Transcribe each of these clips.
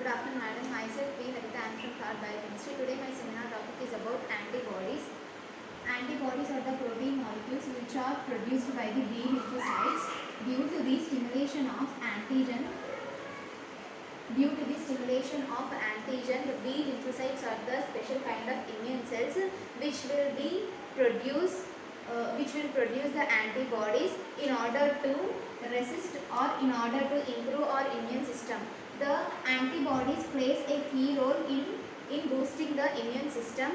Good afternoon, madam. Myself P. Harita. I am from third biochemistry. Today my seminar topic is about antibodies. Antibodies are the protein molecules which are produced by the B lymphocytes due to the stimulation of antigen. Due to the stimulation of antigen, the B lymphocytes are the special kind of immune cells which will produce the antibodies in order to resist or in order to improve our immune system. The antibodies plays a key role in boosting the immune system,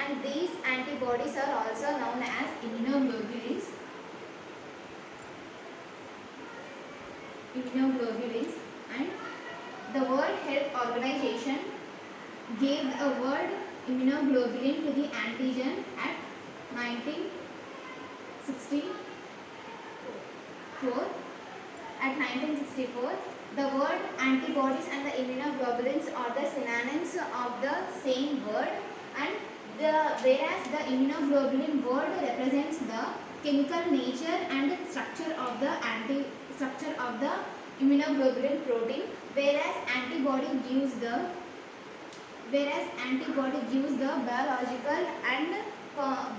and these antibodies are also known as immunoglobulins. And the World Health Organization gave the word immunoglobulin to the antigen at 1964. At 1964, the word antibodies and the immunoglobulins are the synonyms of the same word, and whereas the immunoglobulin word represents the chemical nature and structure of the immunoglobulin protein, whereas antibody gives the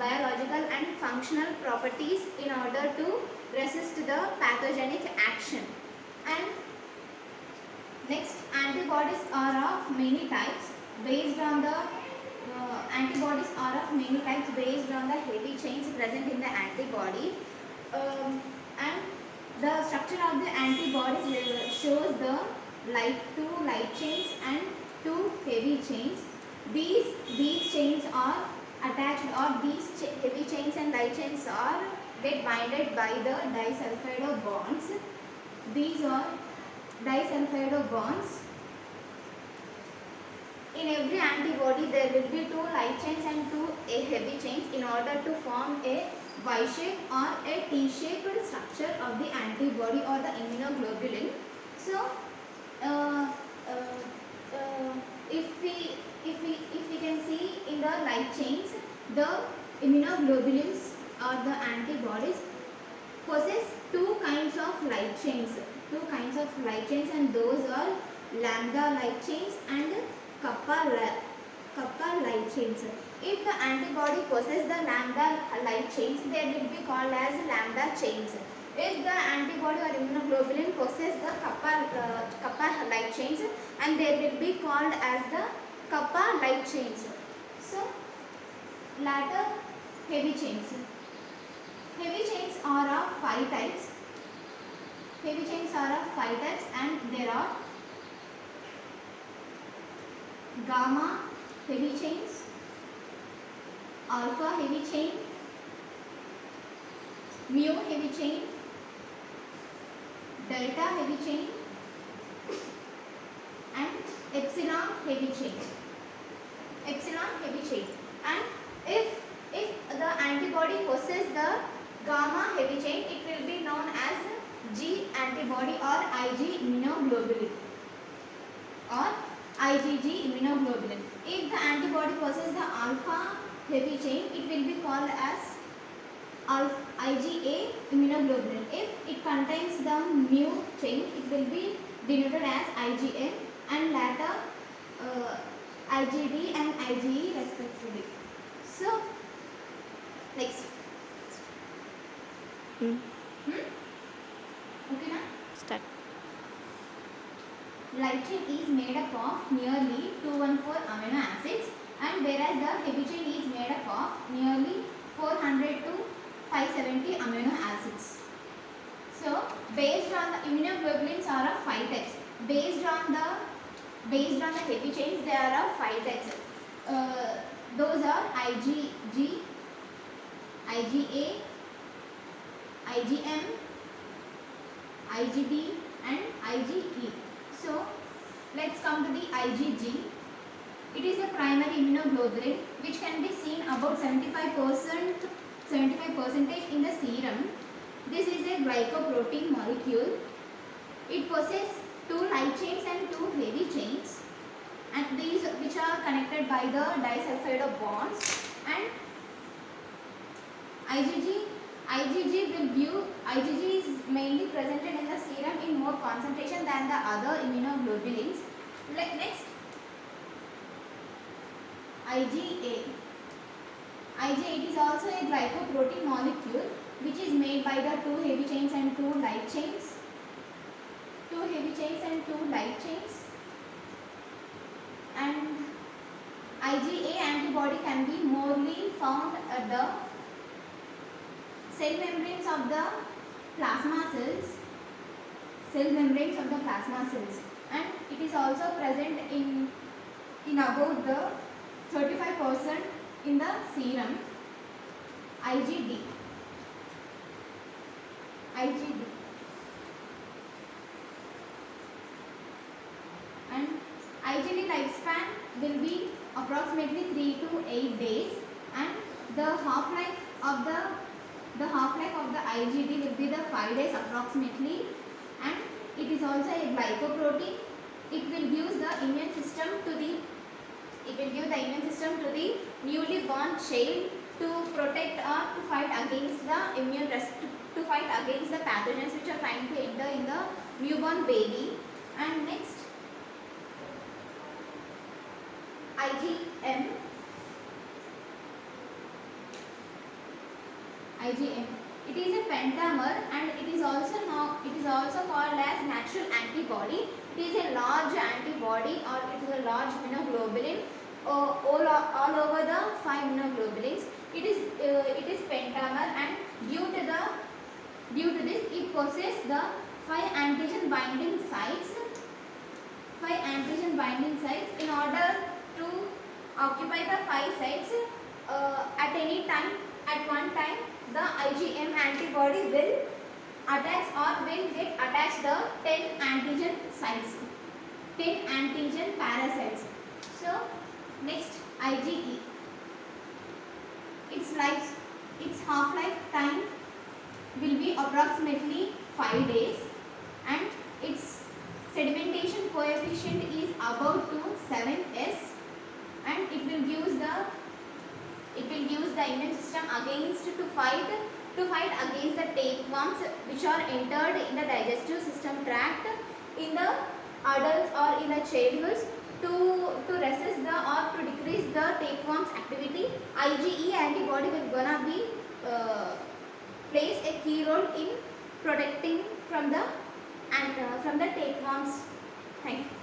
biological and functional properties in order to resist the pathogenic action. And next, antibodies are of many types based on the heavy chains present in the antibody, and the structure of the antibodies shows the two light chains and two heavy chains. These chains are attached, or these heavy chains and light chains are get binded by the disulfide bonds. These are disulfide bonds. In every antibody there will be two light chains and two heavy chains in order to form a Y-shape or a T-shaped structure of the antibody or the immunoglobulin. So if we can see in the light chains, the immunoglobulins or the antibodies possess two kinds of light chains, and those are lambda light chains and kappa light chains. If the antibody possesses the lambda light chains, they will be called as lambda chains. If the antibody or immunoglobulin possesses the kappa light chains, and they will be called as the kappa light chains. So, latter heavy chains. Heavy chains are of 5 types. And there are gamma heavy chains, alpha heavy chain, mu heavy chain, delta heavy chain, and epsilon heavy chain. And if the antibody possesses the gamma heavy chain, it will be known as G antibody or Ig immunoglobulin or IgG immunoglobulin. If the antibody possesses the alpha heavy chain, it will be called as IgA immunoglobulin. If it contains the mu chain, it will be denoted as IgM, and later IgD and IgE respectively. So, next. Okay, na? Start. Light chain is made up of nearly 214 amino acids, and whereas the heavy chain is made up of nearly 400 to 570 amino acids. So, based on the immunoglobulins are of 5 types. Based on the heavy chains, there are of 5 types. Those are IgG, IgA, IgM, IgD and IgE. So, let's come to the IgG. It is a primary immunoglobulin which can be seen about 75% in the serum. This is a glycoprotein molecule. It possesses two light chains and two heavy chains, and these which are connected by the disulfide bonds. And IgG is mainly presented in the serum in more concentration than the other immunoglobulins. Next, IgA. IgA, it is also a glycoprotein molecule which is made by the two heavy chains and two light chains. Two heavy chains and two light chains. And IgA antibody can be morely found at the cell membranes of the plasma cells. Cell membranes of the plasma cells, and it is also present in about the 35% in the serum. IgD. IgD. And IgD lifespan will be approximately 3 to 8 days, and the half-life of the IgD will be the 5 days approximately, and it is also a glycoprotein. It will give the immune system to the newly born child to protect or to fight against the pathogens which are trying to enter in the newborn baby. And next, IgM. IgM. It is a pentamer, and it is also called as natural antibody. It is a large antibody, or it is a large immunoglobulin all over the 5 immunoglobulins. It is pentamer, and due to this it possesses the 5 antigen binding sites. 5 antigen binding sites. In order to occupy the 5 sites at any time, at one time, the IgM antibody will attach or will get attached the 10 antigen sites, 10 antigen parasites. So next, IgE. Its half-life time will be approximately 5 days, and its sedimentation coefficient is about to 7s, and it will use the immune system against to fight against the tapeworms which are entered in the digestive system tract in the adults or in the childhoods, to resist or to decrease the tapeworms activity. IgE antibody will gonna be plays a key role in protecting from the tapeworms. Thank you.